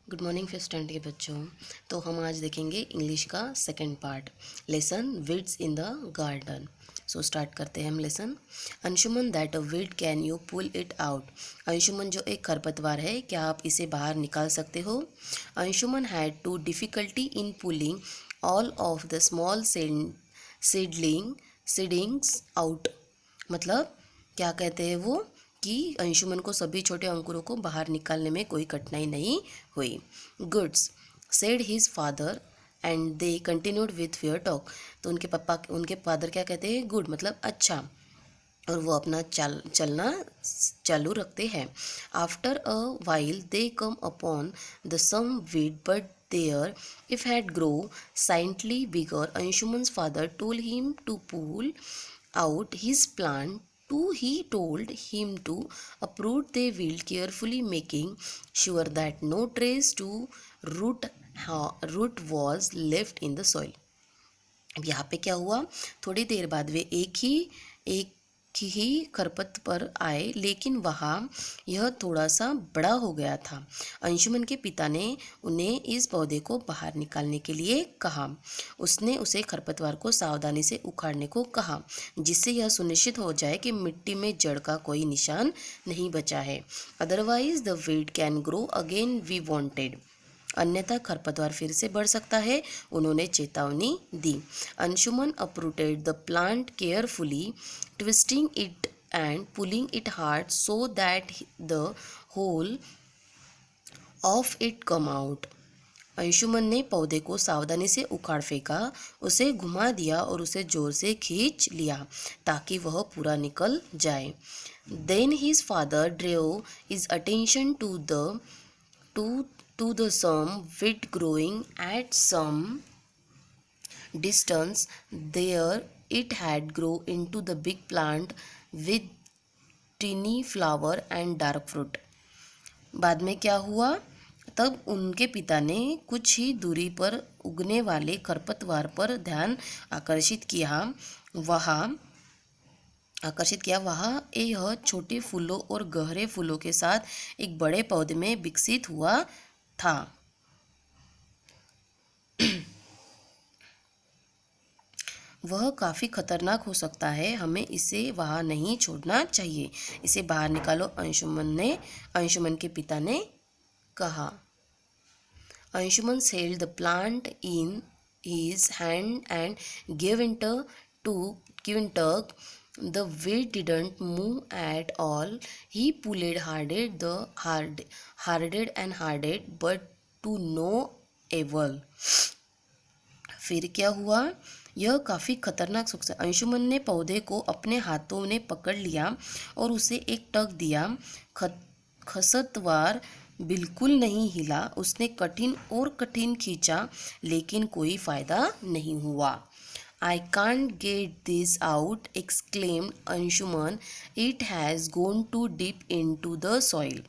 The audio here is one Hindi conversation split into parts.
गुड मॉर्निंग फिफ्थ स्टैंडर्ड के बच्चों। तो हम आज देखेंगे इंग्लिश का second part, lesson weeds in the garden. So start करते हैं हम lesson. Anshuman, that a weed, can you pull it out? Anshuman, जो एक खरपतवार है, क्या आप इसे बाहर निकाल सकते हो? Anshuman had to difficulty in pulling all of the small seedlings out. मतलब क्या कहते हैं वो कि अंशुमन को सभी छोटे अंकुरों को बाहर निकालने में कोई कठिनाई नहीं हुई। Goods, said his father, and they continued with fair talk. तो उनके फादर क्या कहते हैं? गुड मतलब अच्छा, और वो अपना चलना चालू रखते हैं। After a while they come upon the some weed, but there if had grow slightly bigger. Anshuman's father told him to pull out his plant too. He told him to uproot the weed carefully, making sure that no trace to root was left in the soil. अब यहाँ पे क्या हुआ? थोड़ी देर बाद वे एक ही खरपत पर आए, लेकिन वहाँ यह थोड़ा सा बड़ा हो गया था। अंशुमन के पिता ने उन्हें इस पौधे को बाहर निकालने के लिए कहा। उसने उसे खरपतवार को सावधानी से उखाड़ने को कहा, जिससे यह सुनिश्चित हो जाए कि मिट्टी में जड़ का कोई निशान नहीं बचा है। Otherwise the weed can grow again, we wanted. अन्यथा खरपतवार फिर से बढ़ सकता है, उन्होंने चेतावनी दी। Anshuman uprooted the plant carefully, twisting it and pulling it hard so that the whole of it come out. अंशुमन ने पौधे को सावधानी से उखाड़ फेंका, उसे घुमा दिया और उसे जोर से खींच लिया ताकि वह पूरा निकल जाए। Then his father drew his attention to the some weed growing at some distance. There it had grown into the big plant with tiny flower and dark fruit. बाद में क्या हुआ? तब उनके पिता ने कुछ ही दूरी पर उगने वाले खरपतवार पर ध्यान आकर्षित किया। वहाँ यह छोटे फूलों और गहरे फूलों के साथ एक बड़े पौधे में विकसित हुआ था। वह काफ़ी खतरनाक हो सकता है, हमें इसे वहाँ नहीं छोड़ना चाहिए। इसे बाहर निकालो, अंशुमन के पिता ने कहा। Anshuman held the plant in his hand and gave in tug. The weed didn't move at all. He pulled harder, but to no avail. फिर क्या हुआ? यह काफ़ी खतरनाक सूख। अंशुमन ने पौधे को अपने हाथों ने पकड़ लिया और उसे एक टक दिया। खरपतवार बिल्कुल नहीं हिला। उसने कठिन खींचा, लेकिन कोई फ़ायदा नहीं हुआ। I can't get this out, exclaimed Anshuman. It has gone too deep into the soil.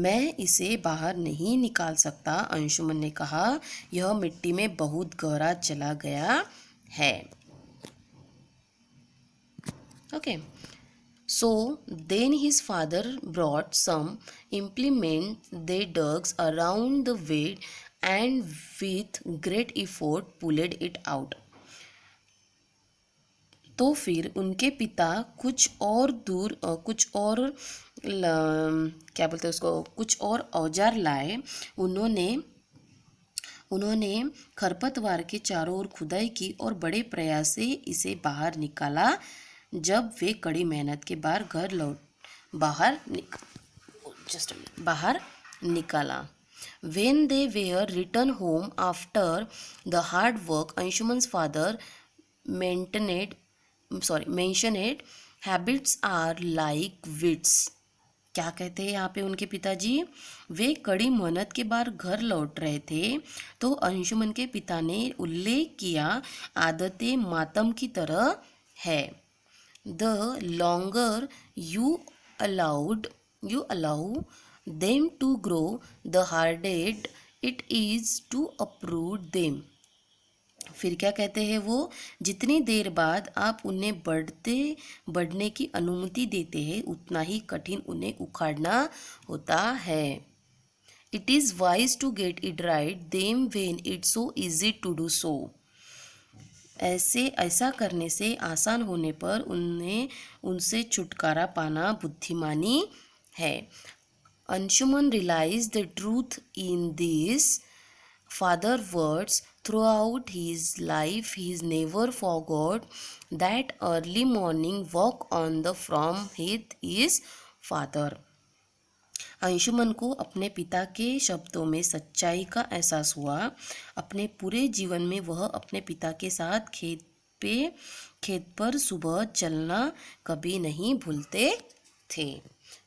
मैं इसे बाहर नहीं निकाल सकता, अंशुमन ने कहा, यह मिट्टी में बहुत गहरा चला गया है। Okay, so then his father brought some implement. They dug around the weed and with great effort pulled it out. तो फिर उनके पिता क्या बोलते हैं उसको, कुछ और औजार लाए। उन्होंने खरपतवार के चारों ओर खुदाई की और बड़े प्रयास से इसे बाहर निकाला। जब वे कड़ी मेहनत के बाद बाहर निकाला। When they were returned home after the hard work, Anshuman's father mentioned habits are like weeds. क्या कहते हैं यहाँ पे उनके पिताजी? वे कड़ी मेहनत के बाद घर लौट रहे थे, तो अंशुमन के पिता ने उल्लेख किया, आदतें मातम की तरह है। The longer you allow them to grow, the harder it is to uproot them. फिर क्या कहते हैं वो? जितनी देर बाद आप उन्हें बढ़ने की अनुमति देते हैं, उतना ही कठिन उन्हें उखाड़ना होता है। It is wise to get it right them when it's so easy to do so. ऐसा करने से आसान होने पर उन्हें उनसे छुटकारा पाना बुद्धिमानी है। Anshuman realise the truth in this father words throughout his life. He never forgot that early morning walk on the from his father. Anshuman को अपने पिता के शब्दों में सच्चाई का एहसास हुआ। अपने पूरे जीवन में वह अपने पिता के साथ खेत पर सुबह चलना कभी नहीं भूलते थे।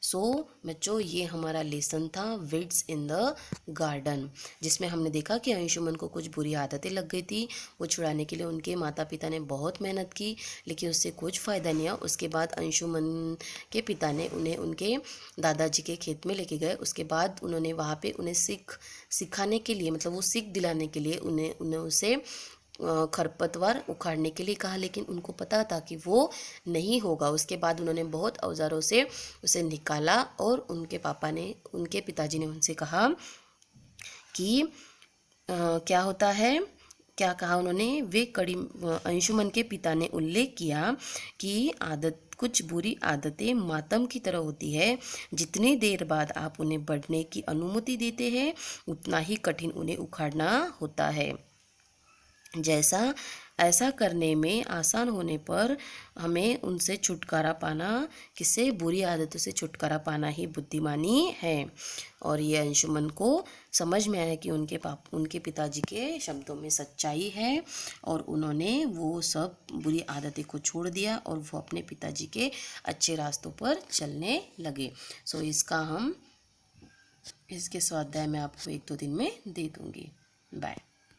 सो बच्चों, ये हमारा लेसन था विड्स इन द गार्डन, जिसमें हमने देखा कि अंशुमन को कुछ बुरी आदतें लग गई थी। वो छुड़ाने के लिए उनके माता पिता ने बहुत मेहनत की, लेकिन उससे कुछ फ़ायदा नहीं हुआ। उसके बाद अंशुमन के पिता ने उन्हें उनके दादाजी के खेत में लेके गए। उसके बाद उन्होंने वहाँ पे उन्हें सिखाने के लिए, मतलब वो सीख दिलाने के लिए उन्हें उसे खरपतवार उखाड़ने के लिए कहा, लेकिन उनको पता था कि वो नहीं होगा। उसके बाद उन्होंने बहुत औजारों से उसे निकाला और उनके पिताजी ने उनसे कहा कि क्या होता है, क्या कहा उन्होंने, अंशुमन के पिता ने उल्लेख किया कि कुछ बुरी आदतें मातम की तरह होती है। जितनी देर बाद आप उन्हें बढ़ने की अनुमति देते हैं, उतना ही कठिन उन्हें उखाड़ना होता है। ऐसा करने में आसान होने पर हमें उनसे छुटकारा पाना, किससे, बुरी आदतों से छुटकारा पाना ही बुद्धिमानी है। और ये अंशुमन को समझ में आया कि उनके पिताजी के शब्दों में सच्चाई है, और उन्होंने वो सब बुरी आदतें को छोड़ दिया और वो अपने पिताजी के अच्छे रास्तों पर चलने लगे। सो इसके स्वाध्याय मैं आपको 1-2 दिन में दे दूँगी। बाय।